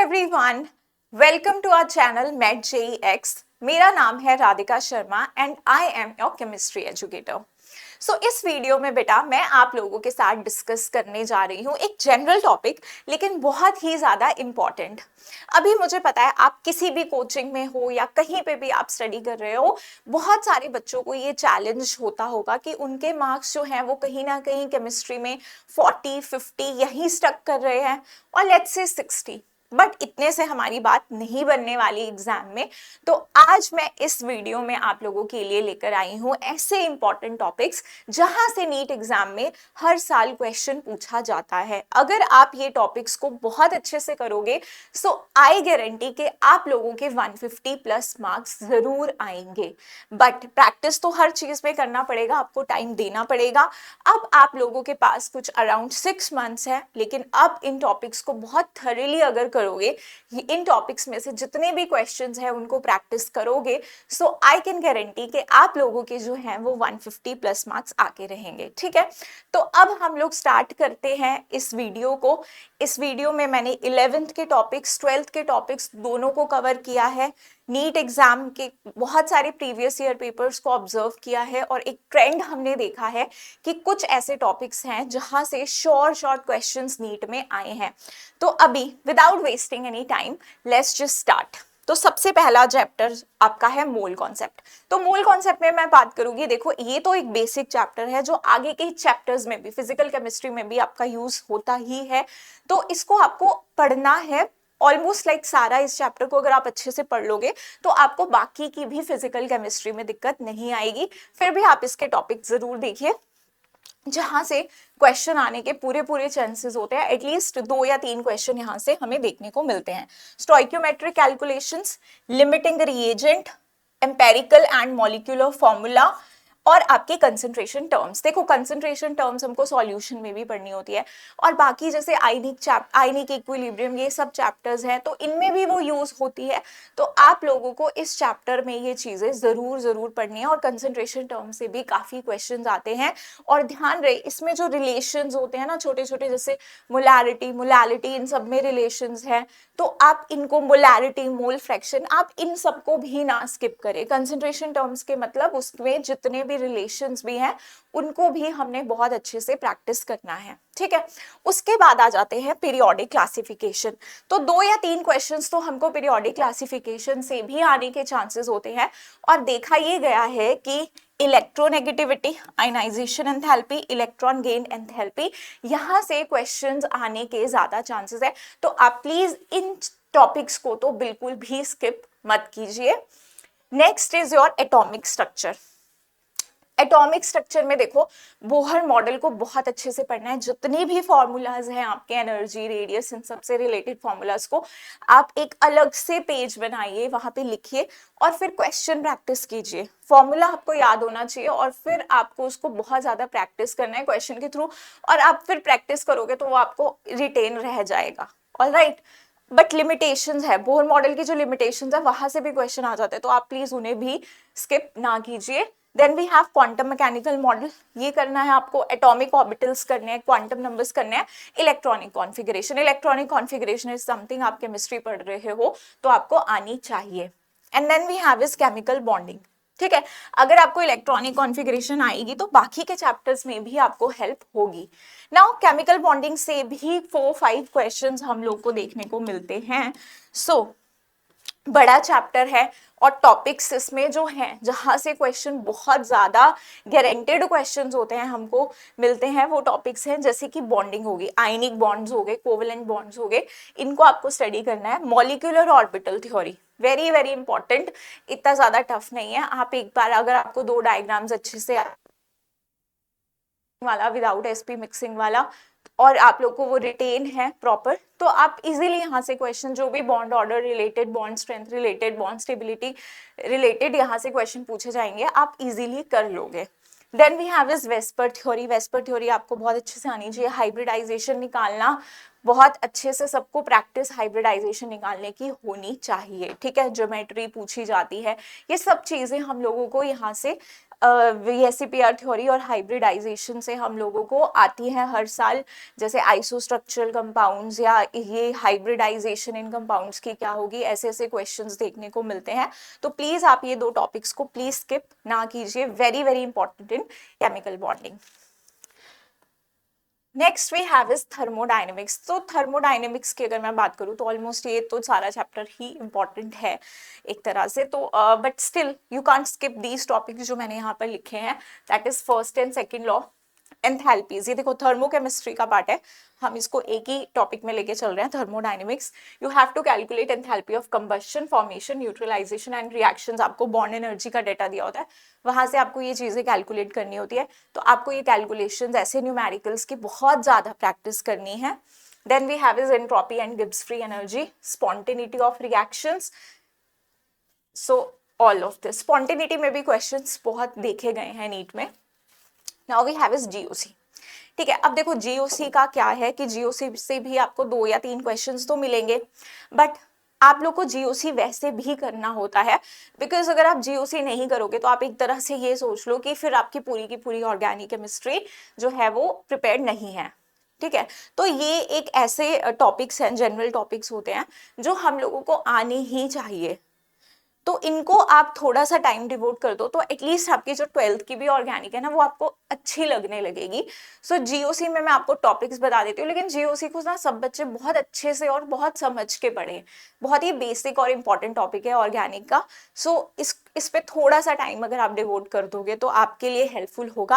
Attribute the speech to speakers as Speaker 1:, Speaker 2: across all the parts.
Speaker 1: Everyone, welcome to our channel mate JEX। मेरा नाम है Radhika Sharma and I am your chemistry educator. So इस video में बेटा मैं आप लोगों के साथ डिस्कस करने जा रही हूँ एक जनरल टॉपिक, लेकिन बहुत ही ज़्यादा इम्पॉर्टेंट। अभी मुझे पता है आप किसी भी कोचिंग में हो या कहीं पे भी आप स्टडी कर रहे हो, बहुत सारे बच्चों को ये चैलेंज होता होगा कि उनके मार्क्स जो हैं वो कहीं ना कहीं केमिस्ट्री में 40-50 यहीं स्टक कर रहे हैं और लेट्स से 60। बट इतने से हमारी बात नहीं बनने वाली एग्जाम में। तो आज मैं इस वीडियो में आप लोगों के लिए लेकर आई हूं ऐसे इंपॉर्टेंट टॉपिक्स जहां से नीट एग्जाम में हर साल क्वेश्चन पूछा जाता है। अगर आप ये टॉपिक्स को बहुत अच्छे से करोगे सो आई गारंटी कि आप लोगों के 150 प्लस मार्क्स जरूर आएंगे। बट प्रैक्टिस तो हर चीज में करना पड़ेगा, आपको टाइम देना पड़ेगा। अब आप लोगों के पास कुछ अराउंड 6 मंथ्स है, लेकिन अब इन टॉपिक्स को बहुत थॉरली अगर करोगे, इन टॉपिक्स में से जितने भी क्वेश्चंस हैं उनको प्रैक्टिस करोगे, सो आई कैन गारंटी कि आप लोगों के जो हैं वो 150 प्लस मार्क्स आके रहेंगे। ठीक है, तो अब हम लोग स्टार्ट करते हैं इस वीडियो को। इस वीडियो में मैंने 11th के टॉपिक्स 12th के टॉपिक्स दोनों को कवर किया है। नीट एग्जाम के बहुत सारे प्रीवियस ईयर पेपर्स को ऑब्जर्व किया है और एक ट्रेंड हमने देखा है कि कुछ ऐसे टॉपिक्स हैं जहां से शॉर्ट क्वेश्चंस नीट में आए हैं। तो अभी without wasting any time let's just start. तो सबसे पहला चैप्टर आपका है मोल कॉन्सेप्ट। तो मोल कॉन्सेप्ट में मैं बात करूंगी, देखो ये तो एक बेसिक चैप्टर है जो आगे के चैप्टर्स में भी, फिजिकल केमिस्ट्री में भी आपका यूज होता ही है। तो इसको आपको पढ़ना है ऑलमोस्ट लाइक सारा। इस चैप्टर को अगर आप अच्छे से पढ़ लोगे तो आपको बाकी की भी फिजिकल केमिस्ट्री में दिक्कत नहीं आएगी। फिर भी आप इसके टॉपिक जरूर देखिए जहां से क्वेश्चन आने के पूरे चांसेस होते हैं। एटलीस्ट 2 या 3 क्वेश्चन यहां से हमें देखने को मिलते हैं। Stoichiometric calculations, limiting reagent, empirical and molecular formula और आपके कंसंट्रेशन टर्म्स। देखो कंसंट्रेशन टर्म्स हमको सॉल्यूशन में भी पढ़नी होती है, और बाकी जैसे आयनिक इक्विलिब्रियम ये सब चैप्टर्स हैं तो इनमें भी वो यूज होती है। तो आप लोगों को इस चैप्टर में ये चीजें जरूर पढ़नी है, और कंसंट्रेशन टर्म से भी काफी क्वेश्चंस आते हैं। और ध्यान रहे इसमें जो रिलेशंस होते हैं ना छोटे छोटे, जैसे मोलारिटी इन सब में रिलेशंस है, तो आप इनको मोलारिटी, मोल फ्रैक्शन, आप इन सबको भी ना स्किप करें। कंसंट्रेशन टर्म्स के मतलब उसमें जितने भी रिलेशंस भी हैं उनको भी हमने बहुत अच्छे से प्रैक्टिस करना है। ठीक है, उसके बाद आ जाते हैं पीरियोडिक क्लासिफिकेशन। तो 2 या 3 क्वेश्चंस तो हमको पीरियोडिक क्लासिफिकेशन से भी आने के चांसेस होते हैं। और देखा ये गया है कि electronegativity, ionisation enthalpy, electron gain enthalpy, यहाँ से क्वेश्चंस आने के ज्यादा चांसेस है। तो आप प्लीज इन टॉपिक्स को तो बिल्कुल भी स्किप मत कीजिए। Next is your atomic structure. Atomic structure में देखो बोहर मॉडल को बहुत अच्छे से पढ़ना है। जितने भी फॉर्मूलाज हैं आपके एनर्जी, रेडियस, इन सबसे रिलेटेड फॉर्मूलाज को आप एक अलग से पेज बनाइए, वहां पे लिखिए और फिर क्वेश्चन प्रैक्टिस कीजिए। फॉर्मूला आपको याद होना चाहिए और फिर आपको उसको बहुत ज्यादा प्रैक्टिस करना है क्वेश्चन के थ्रू, और आप फिर प्रैक्टिस करोगे तो वो आपको रिटेन रह जाएगा। ऑलराइट, बट लिमिटेशंस है, बोहर मॉडल की जो लिमिटेशंस है वहां से भी क्वेश्चन आ जाते हैं, तो आप प्लीज उन्हें भी स्किप ना कीजिए। Then we have quantum mechanical model, ये करना है आपको। एटॉमिक ऑर्बिटल्स करने हैं, क्वांटम नंबर्स करने हैं, electronic configuration. Electronic configuration is something आप केमिस्ट्री पढ़ रहे हो तो आपको आनी चाहिए। And then we have is chemical bonding. ठीक है, अगर आपको इलेक्ट्रॉनिक कॉन्फ़िगरेशन आएगी तो बाकी के चैप्टर्स में भी आपको हेल्प होगी। नाउ केमिकल बॉन्डिंग से भी 4-5 क्वेश्चंस हम लोग को देखने को मिलते हैं। सो बड़ा चैप्टर है और टॉपिक्स इसमें जो हैं जहां से क्वेश्चन बहुत ज्यादा गारंटेड क्वेश्चंस होते हैं हमको मिलते हैं, वो टॉपिक्स हैं जैसे कि बॉन्डिंग होगी, आयनिक बॉन्ड्स हो गए, कोवेलेंट बॉन्ड्स हो गए, इनको आपको स्टडी करना है। Molecular orbital theory very important, इतना ज्यादा टफ नहीं है। आप एक बार अगर आपको 2 डायग्राम्स अच्छे से वाला विदाउट एसपी मिक्सिंग वाला और आप लोग को वो रिटेन है प्रॉपर, तो आप इजीली यहाँ से क्वेश्चन जो भी bond order related, bond strength related, bond stability related यहाँ से क्वेश्चन पूछे जाएंगे, आप इजीली कर लोगे। Then we have is VSEPR theory. VSEPR theory आपको बहुत अच्छे से आनी चाहिए। हाइब्रिडाइजेशन निकालना बहुत अच्छे से, सबको प्रैक्टिस हाइब्रिडाइजेशन निकालने की होनी चाहिए। ठीक है, ज्योमेट्री पूछी जाती है, ये सब चीजें हम लोगों को यहाँ से VSEPR थ्योरी और हाइब्रिडाइजेशन से हम लोगों को आती है हर साल, जैसे आइसोस्ट्रक्चरल कंपाउंड्स या ये हाइब्रिडाइजेशन इन कंपाउंड्स की क्या होगी, ऐसे ऐसे क्वेश्चंस देखने को मिलते हैं। तो प्लीज आप ये दो टॉपिक्स को प्लीज स्किप ना कीजिए, very very important in chemical bonding. Next we have is thermodynamics. तो थर्मोडाइनमिक्स की अगर मैं बात करूँ तो ऑलमोस्ट ये तो सारा चैप्टर ही इंपॉर्टेंट है एक तरह से, तो but still you can't skip these topics जो मैंने यहाँ पर लिखे हैं, that is first and second law, enthalpies. ये देखो थर्मोकेमिस्ट्री का पार्ट है, हम इसको एक ही टॉपिक में लेके चल रहे हैं, thermodynamics. You have to calculate enthalpy of combustion, formation, neutralisation and reactions. आपको बॉन्ड एनर्जी का डेटा दिया होता है, वहां से आपको ये चीजें कैलकुलेट करनी होती है। तो आपको ये कैलकुलेशंस ऐसे न्यूमेरिकल्स की बहुत ज्यादा प्रैक्टिस करनी है। Then we have is entropy and Gibbs free energy, spontaneity of reactions. So all of this, spontaneity में भी क्वेश्चंस बहुत देखे गए हैं नीट में। Now we have is GOC. ठीक है, अब देखो जीओसी का क्या है कि जीओसी से भी आपको 2 या 3 क्वेश्चंस तो मिलेंगे, बट आप लोग को जीओसी वैसे भी करना होता है, बिकॉज अगर आप जीओसी नहीं करोगे तो आप एक तरह से ये सोच लो कि फिर आपकी पूरी की पूरी ऑर्गेनिक केमिस्ट्री जो है वो प्रिपेयर्ड नहीं है। ठीक है, तो ये एक ऐसे टॉपिक्स हैं, जनरल टॉपिक्स होते हैं जो हम लोगों को आने ही चाहिए। तो इनको आप थोड़ा सा टाइम डिवोट कर दो तो एटलीस्ट आपकी जो 12th की भी ऑर्गेनिक है ना वो आपको अच्छी लगने लगेगी। सो जीओसी में मैं आपको टॉपिक्स बता देती हूँ, लेकिन जीओसी को ना सब बच्चे बहुत अच्छे से और बहुत समझ के पढ़े, बहुत ही बेसिक और इम्पॉर्टेंट टॉपिक है ऑर्गेनिक का। सो इस पे थोड़ा सा टाइम अगर आप डिवोट कर दोगे तो आपके लिए हेल्पफुल होगा।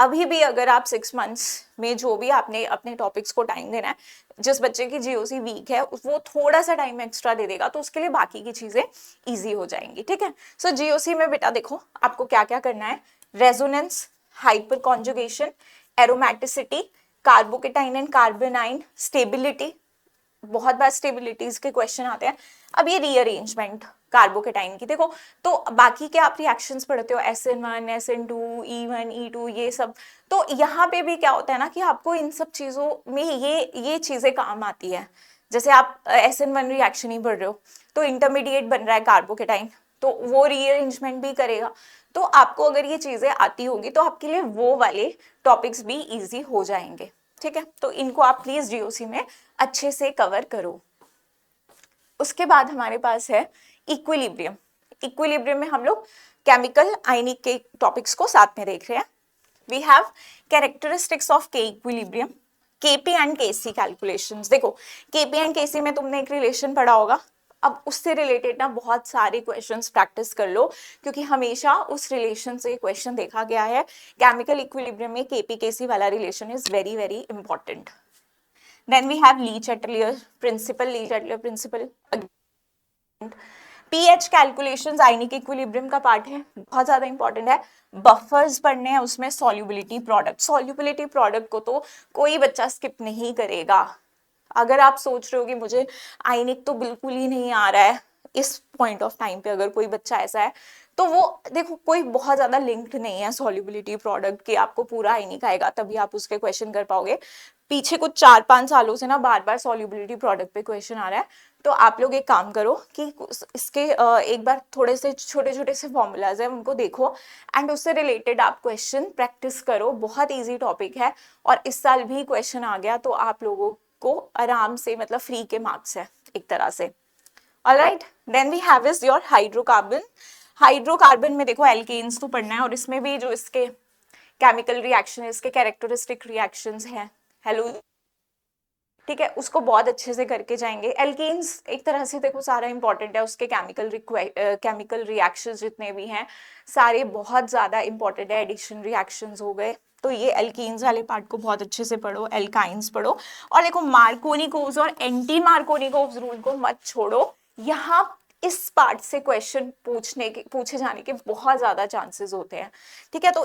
Speaker 1: अभी भी अगर आप 6 मंथ्स में जो भी आपने अपने टॉपिक्स को टाइम देना है, जिस बच्चे की जीओसी वीक है वो थोड़ा सा टाइम एक्स्ट्रा दे देगा तो उसके लिए बाकी की चीजें इजी हो जाएंगी। ठीक है, सो जीओसी में बेटा देखो आपको क्या क्या करना है, resonance, hyper conjugation, aromaticity, carbocation and carbanion, stability, बहुत बार स्टेबिलिटीज के क्वेश्चन आते हैं। अब ये रीअरेंजमेंट कार्बोकेटाइन की देखो, तो बाकी के आप रिएक्शंस पढ़ते हो SN1, SN2, E1, E2 ये सब, तो यहाँ पे भी क्या होता है ना कि आपको इन सब चीजों में ये चीजें काम आती है। जैसे आप SN1 रिएक्शन ही पढ़ रहे हो तो इंटरमीडिएट बन रहा है कार्बोकेटाइन, तो वो रीअरेंजमेंट भी करेगा। तो आपको अगर ये चीजें आती होगी तो आपके लिए वो वाले टॉपिक्स भी इजी हो जाएंगे। ठीक है, तो इनको आप प्लीज जीओसी में अच्छे से कवर करो। उसके बाद हमारे पास है इक्विलिब्रियम। इक्विलिब्रियम में हम लोग केमिकल आयनिक के टॉपिक्स को साथ में देख रहे हैं। वी हैव कैरेक्टरिस्टिक्स ऑफ के equilibrium, Kp and Kc calculations. देखो केपी एंड केसी में तुमने एक रिलेशन पढ़ा होगा, अब उससे रिलेटेड ना बहुत सारे क्वेश्चंस प्रैक्टिस कर लो, क्योंकि हमेशा उस रिलेशन से क्वेश्चन देखा गया है। केमिकल इक्विलिब्रियम में केपी केसी वाला relation is very very important. Then we have Le Chatelier principle. PH calculations ionic equilibrium का पार्ट है, बहुत ज्यादा इंपॉर्टेंट है। बफर्स पढ़ने हैं, उसमें सॉल्युबिलिटी प्रोडक्ट को तो कोई बच्चा स्किप नहीं करेगा। अगर आप सोच रहे हो कि मुझे आयनिक तो बिल्कुल ही नहीं आ रहा है इस पॉइंट ऑफ टाइम पे, अगर कोई बच्चा ऐसा है तो वो देखो कोई बहुत ज्यादा लिंक्ड नहीं है सॉल्युबिलिटी प्रोडक्ट की, आपको पूरा आयनिक आएगा तभी आप उसके क्वेश्चन कर पाओगे। पीछे कुछ 4-5 सालों से ना बार बार सॉल्युबिलिटी प्रोडक्ट पे क्वेश्चन आ रहा है, तो आप लोग एक काम करो कि इसके एक बार थोड़े से छोटे छोटे से फॉर्मूलाज है उनको देखो एंड उससे रिलेटेड आप क्वेश्चन प्रैक्टिस करो। बहुत ईजी टॉपिक है और इस साल भी क्वेश्चन आ गया तो आप लोगों को आराम से मतलब फ्री के मार्क्स है एक तरह से। Alright, then we have is your hydrocarbon. Hydrocarbon में देखो एल्केन्स तो पढ़ना है और इसमें भी जो इसके केमिकल रिएक्शन, इसके कैरेक्टरिस्टिक रिएक्शंस हैं, हेलो ठीक है, उसको बहुत अच्छे से करके जाएंगे। एल्केन्स एक तरह से देखो सारा इंपॉर्टेंट है, उसके केमिकल रिएक्शंस जितने भी हैं सारे बहुत ज्यादा इंपॉर्टेंट है। एडिशन रिएक्शंस हो गए, तो ये एल्कीन्स वाले पार्ट को बहुत अच्छे से पढ़ो, एल्काइंस पढ़ो। और देखो मार्कोनिकोव्स और एंटी मार्कोनिकोव्स रूल को मत छोड़ो, यहाँ इस पार्ट से क्वेश्चन पूछे जाने के बहुत ज्यादा चांसेस होते हैं। ठीक है, तो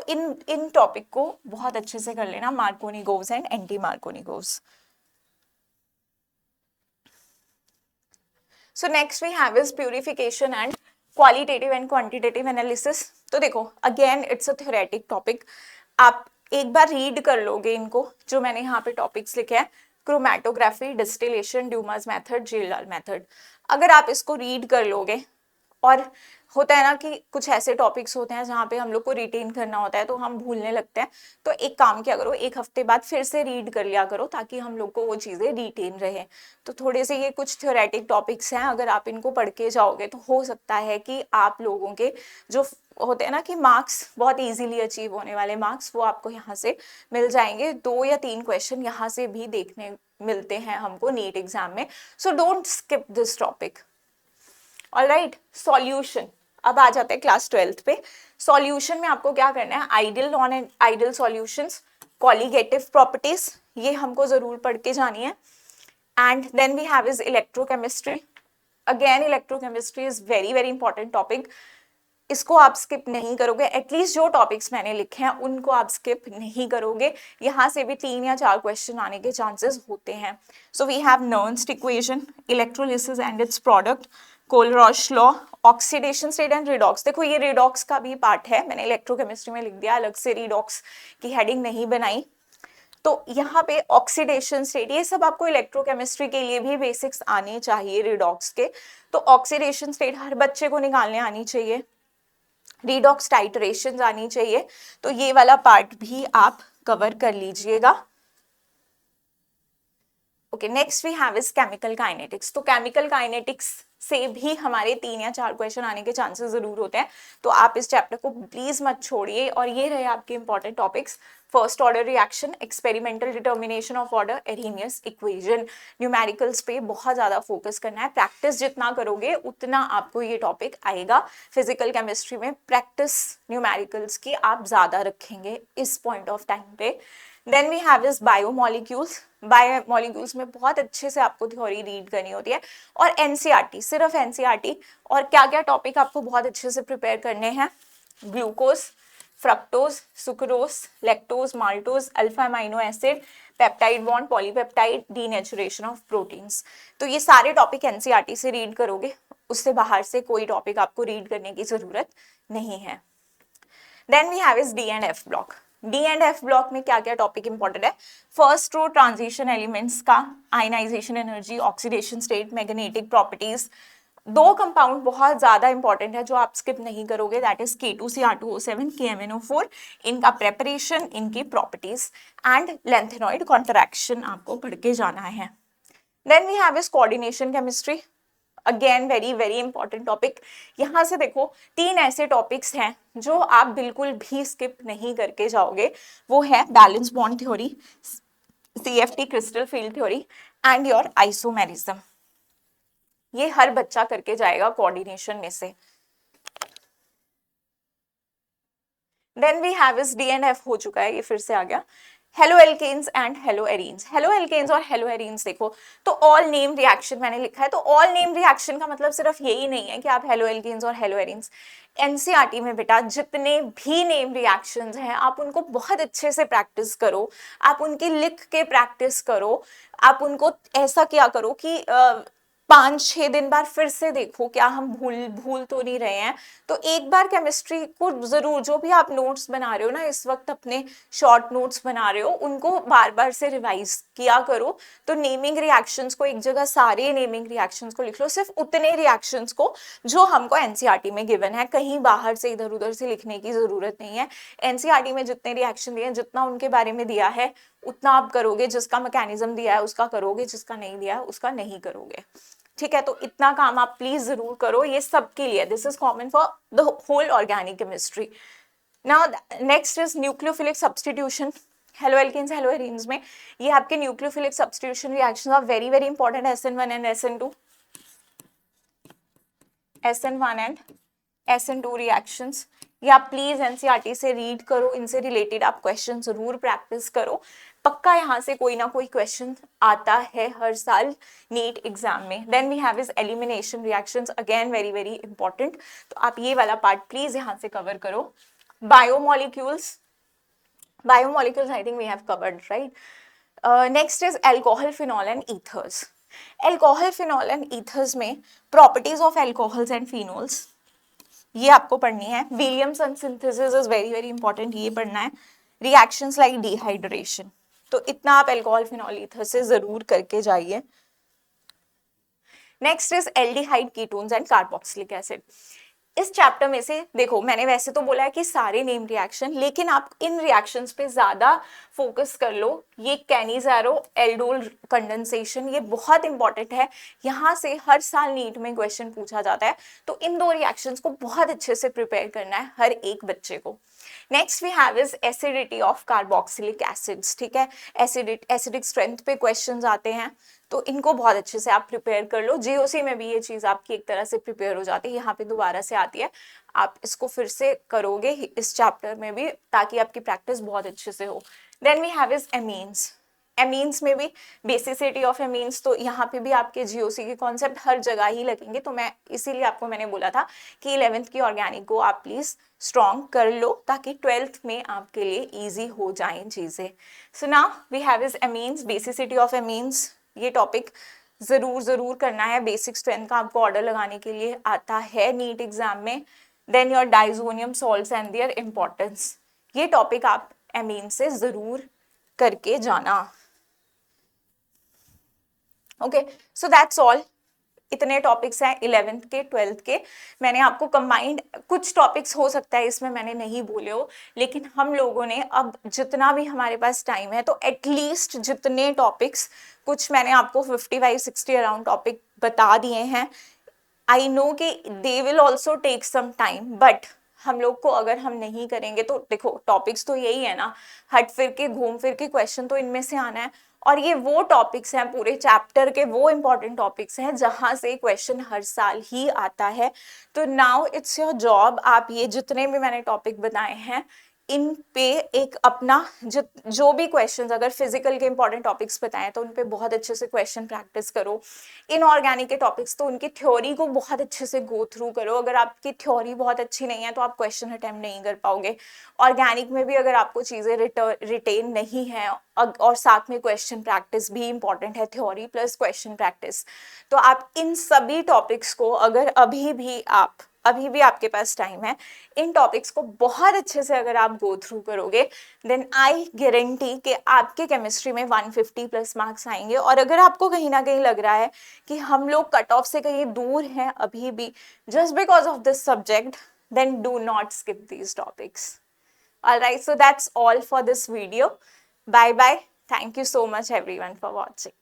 Speaker 1: इन टॉपिक को बहुत अच्छे से कर लेना, Markovnikov's and anti Markovnikov's. So next we have is purification and qualitative and quantitative analysis। तो देखो again it's a theoretic topic, आप एक बार रीड कर लोगे इनको, जो मैंने यहाँ पे टॉपिक्स लिखे हैं, chromatography, distillation, Dumas method, जेलाल method. अगर आप इसको रीड कर लोगे और होता है ना कि कुछ ऐसे टॉपिक्स होते हैं जहाँ पे हम लोग को रिटेन करना होता है तो हम भूलने लगते हैं। तो एक काम किया करो, एक हफ्ते बाद फिर से रीड कर लिया करो ताकि हम लोग को वो चीज़ें रिटेन रहे। तो थोड़े से ये कुछ थ्योरेटिक टॉपिक्स हैं, अगर आप इनको पढ़ के जाओगे तो हो सकता है कि आप लोगों के जो होते हैं ना कि मार्क्स बहुत इजीली अचीव होने वाले मार्क्स, वो आपको यहाँ से मिल जाएंगे। 2 या 3 क्वेश्चन यहाँ से भी देखने मिलते हैं हमको नीट एग्जाम में। So don't skip this topic. Alright, solution. अब आ जाते हैं क्लास 12th पे। सॉल्यूशन में आपको क्या करना है, ideal, non ideal solutions, colligative properties, ये हमको जरूर पढ़ के जानी है। And then we have is electrochemistry. Again electrochemistry is very very important topic, इसको आप स्किप नहीं करोगे। एटलीस्ट जो टॉपिक्स मैंने लिखे हैं उनको आप स्किप नहीं करोगे, यहाँ से भी 3 या 4 क्वेश्चन आने के चांसेस होते हैं। So we have Nernst equation, electrolysis and its product, Kohlrausch law, oxidation state and redox. देखो ये रिडॉक्स का भी पार्ट है, मैंने इलेक्ट्रोकेमिस्ट्री में लिख दिया, अलग से रिडॉक्स की हेडिंग नहीं बनाई। तो यहाँ पे ऑक्सीडेशन स्टेट, ये सब आपको इलेक्ट्रोकेमिस्ट्री के लिए भी बेसिक्स आने चाहिए रिडॉक्स के। तो ऑक्सीडेशन स्टेट हर बच्चे को निकालने आनी चाहिए, रिडॉक्स टाइट्रेशन आनी चाहिए। तो ये वाला पार्ट भी आप कवर कर लीजिएगा। Okay, next we have is chemical kinetics. तो केमिकल काइनेटिक्स से भी हमारे 3 या 4 क्वेश्चन आने के चांसेस जरूर होते हैं, तो आप इस चैप्टर को प्लीज मत छोड़िए। और ये रहे आपके important topics, first order reaction, experimental determination of order, Arrhenius equation. Numericals पे बहुत ज्यादा फोकस करना है, प्रैक्टिस जितना करोगे उतना आपको ये टॉपिक आएगा। फिजिकल केमिस्ट्री में प्रैक्टिस न्यूमेरिकल्स की आप ज्यादा रखेंगे इस पॉइंट ऑफ टाइम पे। Then we have is biomolecules. Biomolecules में बहुत अच्छे से आपको थ्योरी रीड करनी होती है, और एनसीईआरटी, सिर्फ एनसीईआरटी। और क्या क्या टॉपिक आपको बहुत अच्छे से प्रिपेयर करने हैं, glucose, fructose, sucrose, lactose, maltose, alpha amino acid, peptide bond, polypeptide, denaturation of proteins. तो ये सारे टॉपिक एनसीईआरटी से रीड करोगे, उससे बाहर से कोई टॉपिक आपको रीड करने की जरूरत नहीं है। Then we have is d and f block. D and f block में क्या क्या टॉपिक इंपॉर्टेंट है, फर्स्ट रो ट्रांजिशन एलिमेंट्स का, ionisation energy, oxidation state, magnetic properties. 2 compound बहुत ज्यादा इंपॉर्टेंट है जो आप स्किप नहीं करोगे, दैट इज K2Cr2O7, KMnO4, इनका प्रेपरेशन, इनकी प्रॉपर्टीज एंड लेंथेनॉइड कॉन्ट्रैक्शन आपको पढ़ के जाना है। Then we have is coordination chemistry, again very very important topic. यहाँ से देखो 3 ऐसे टॉपिक्स हैं जो आप बिल्कुल भी स्किप नहीं करके जाओगे, वो है valence bond theory, CFT crystal field theory and your isomerism. ये हर बच्चा करके जाएगा कोऑर्डिनेशन में से। Then we have is d and f हो चुका है, ये फिर से आ गया, haloalkanes and haloarenes. Haloalkanes और हेलो एरीन्स देखो, तो ऑल नेम रिएक्शन मैंने लिखा है, तो ऑल नेम रिएक्शन का मतलब सिर्फ यही नहीं है कि आप हेलो एल्केन्स और हेलो एरीन्स। एनसीईआरटी में बेटा जितने भी नेम रिएक्शंस हैं आप उनको बहुत अच्छे से प्रैक्टिस करो, आप उनकी लिख के प्रैक्टिस करो, आप उनको ऐसा क्या करो कि 5-6 दिन बाद फिर से देखो क्या हम भूल तो नहीं रहे हैं। तो एक बार केमिस्ट्री को जरूर, जो भी आप नोट्स बना रहे हो ना इस वक्त, अपने शॉर्ट नोट्स बना रहे हो, उनको बार बार से रिवाइज किया करो। तो नेमिंग रिएक्शंस को एक जगह, सारे नेमिंग रिएक्शंस को लिख लो, सिर्फ उतने रिएक्शंस को जो हमको एनसीईआरटी में गिवन है, कहीं बाहर से इधर उधर से लिखने की जरूरत नहीं है। एनसीईआरटी में जितने रिएक्शन दिए हैं, जितना उनके बारे में दिया है उतना आप करोगे, जिसका मैकेनिज्म दिया है उसका करोगे, जिसका नहीं दिया है उसका नहीं करोगे। ठीक है, तो इतना काम आप प्लीज जरूर करो, ये सबके लिए, this is common for the whole organic chemistry. Now next is nucleophilic substitution. Haloalkanes haloarenes में ये आपके nucleophilic substitution reactions are very very important, SN1 and SN2, SN1 and SN2 reactions. या आप please NCERT से read करो, इनसे related आप question जरूर प्रैक्टिस करो, पक्का यहाँ से कोई ना कोई क्वेश्चन आता है हर साल नीट एग्जाम में। Then we have is elimination reactions, again very very important, तो आप ये वाला पार्ट प्लीज यहाँ से कवर करो। Biomolecules, biomolecules I think we have covered, right. Next is alcohol, phenol and ethers. Alcohol, phenol and ethers में properties of alcohols and phenols ये आपको पढ़नी है। Williamson synthesis is very very important, ये पढ़ना है। रिएक्शंस लाइक डिहाइड्रेशन, तो इतना आप एल्कोहल, फिनॉल, ईथर से जरूर करके जाइए। Next is aldehyde ketones and carboxylic acid. इस चैप्टर में से देखो, मैंने वैसे तो बोला है कि सारे नेम रिएक्शन, लेकिन आप इन रिएक्शंस पे ज्यादा फोकस कर लो। ये कैनिज़ारो एल्डोल कंडेंसेशन, ये बहुत इंपॉर्टेंट है, यहाँ से हर साल नीट में क्वेश्चन पूछा जाता है, तो इन दो रिएक्शंस को बहुत अच्छे से प्रिपेयर करना है हर एक बच्चे को। Next we have is acidity of carboxylic acids, ठीक है, एसिडिक स्ट्रेंथ पे क्वेश्चंस आते हैं, तो इनको बहुत अच्छे से आप प्रिपेयर कर लो। जीओसी में भी ये चीज आपकी एक तरह से प्रिपेयर हो जाती है, यहाँ पे दोबारा से आती है, आप इसको फिर से करोगे इस चैप्टर में भी, ताकि आपकी प्रैक्टिस बहुत अच्छे से हो। Then we have is amines. Amines में भी बेसिसिटी ऑफ एमीन्स, तो यहाँ पे भी आपके जीओसी के कॉन्सेप्ट हर जगह ही लगेंगे, तो मैं इसीलिए आपको मैंने बोला था कि 11th की ऑर्गेनिक को आप प्लीज स्ट्रॉन्ग कर लो, ताकि 12th में आपके लिए इजी हो जाएं चीजें। So now we have is amines, basicity of amines, ये टॉपिक जरूर करना है, बेसिक स्ट्रेंथ का आपको ऑर्डर लगाने के लिए आता है नीट एग्जाम में। Then your diazonium salts and their importance, ये टॉपिक आप एमीन से जरूर करके जाना। Okay, so that's all. इतने टॉपिक्स हैं 11th के 12th के, मैंने आपको कंबाइंड, कुछ टॉपिक्स हो सकता है इसमें मैंने नहीं बोले हो, लेकिन हम लोगों ने अब जितना भी हमारे पास टाइम है, तो एटलीस्ट जितने टॉपिक्स, कुछ मैंने आपको 55-60 अराउंड टॉपिक बता दिए हैं। आई नो कि they will also take some time, but हम लोग को अगर हम नहीं करेंगे तो देखो, टॉपिक्स तो यही है ना, हट फिर के घूम फिर के क्वेश्चन तो इनमें से आना है, और ये वो टॉपिक्स हैं पूरे चैप्टर के, वो इंपॉर्टेंट टॉपिक्स हैं जहां से क्वेश्चन हर साल ही आता है। तो नाउ इट्स योर जॉब, आप ये जितने भी मैंने टॉपिक बताए हैं, इन पे एक अपना जो भी क्वेश्चंस, अगर फिजिकल के इंपॉर्टेंट टॉपिक्स बताएं तो उन पे बहुत अच्छे से क्वेश्चन प्रैक्टिस करो। इनऑर्गेनिक के टॉपिक्स तो उनकी थ्योरी को बहुत अच्छे से गो थ्रू करो, अगर आपकी थ्योरी बहुत अच्छी नहीं है तो आप क्वेश्चन अटेम्प्ट नहीं कर पाओगे। ऑर्गेनिक में भी अगर आपको चीज़ें रिटेन नहीं है, और साथ में क्वेश्चन प्रैक्टिस भी इंपॉर्टेंट है, थ्योरी प्लस क्वेश्चन प्रैक्टिस, तो आप इन सभी टॉपिक्स को, अगर अभी भी आपके पास टाइम है, इन टॉपिक्स को बहुत अच्छे से अगर आप गो थ्रू करोगे, देन आई गारंटी कि आपके केमिस्ट्री में 150 प्लस मार्क्स आएंगे। और अगर आपको कहीं ना कहीं लग रहा है कि हम लोग कट ऑफ से कहीं दूर हैं अभी भी, just because of this subject, then do not skip these topics. Alright, so that's all for this video. Bye bye. Thank you so much everyone for watching.